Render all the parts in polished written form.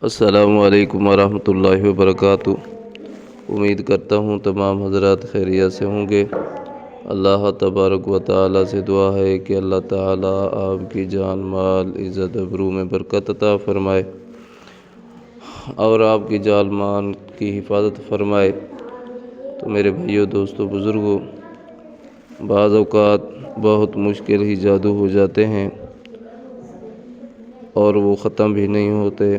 السلام علیکم ورحمۃ اللہ وبرکاتہ۔ امید کرتا ہوں تمام حضرات خیریت سے ہوں گے۔ اللہ تبارک و تعالیٰ سے دعا ہے کہ اللہ تعالیٰ آپ کی جان مال عزت ابرو میں برکت عطا فرمائے اور آپ کی جان مال کی حفاظت فرمائے۔ تو میرے بھائیوں، دوستوں، بزرگوں، بعض اوقات بہت مشکل ہی جادو ہو جاتے ہیں اور وہ ختم بھی نہیں ہوتے۔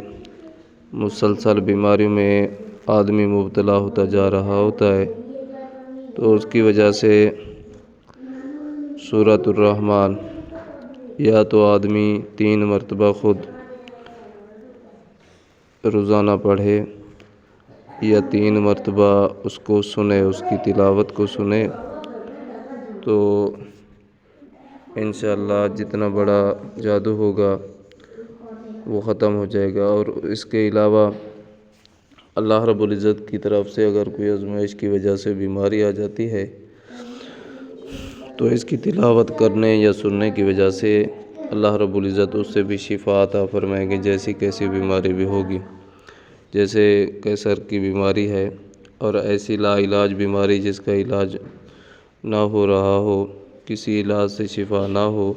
مسلسل بیماریوں میں آدمی مبتلا ہوتا جا رہا ہوتا ہے، تو اس کی وجہ سے سورۃ الرحمن یا تو آدمی 3 مرتبہ خود روزانہ پڑھے یا 3 مرتبہ اس کو سنے، اس کی تلاوت کو سنے، تو انشاءاللہ جتنا بڑا جادو ہوگا وہ ختم ہو جائے گا۔ اور اس کے علاوہ اللہ رب العزت کی طرف سے اگر کوئی آزمائش کی وجہ سے بیماری آ جاتی ہے تو اس کی تلاوت کرنے یا سننے کی وجہ سے اللہ رب العزت اس سے بھی شفا عطا فرمائیں گے، جیسی کیسی بیماری بھی ہوگی۔ جیسے کینسر کی بیماری ہے اور ایسی لا علاج بیماری جس کا علاج نہ ہو رہا ہو، کسی علاج سے شفا نہ ہو،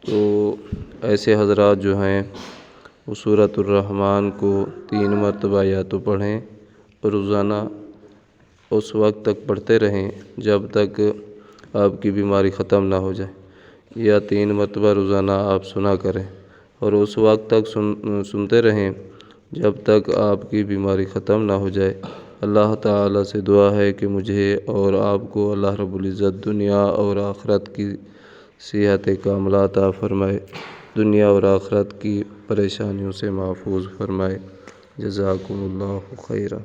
تو ایسے حضرات جو ہیں وہ سورۃ الرحمن کو 3 مرتبہ یا تو پڑھیں اور روزانہ اس وقت تک پڑھتے رہیں جب تک آپ کی بیماری ختم نہ ہو جائے، یا 3 مرتبہ روزانہ آپ سنا کریں اور اس وقت تک سنتے رہیں جب تک آپ کی بیماری ختم نہ ہو جائے۔ اللہ تعالیٰ سے دعا ہے کہ مجھے اور آپ کو اللہ رب العزت دنیا اور آخرت کی صحت کاملہ عطا فرمائے، دنیا اور آخرت کی پریشانیوں سے محفوظ فرمائے۔ جزاکم اللہ خیرا۔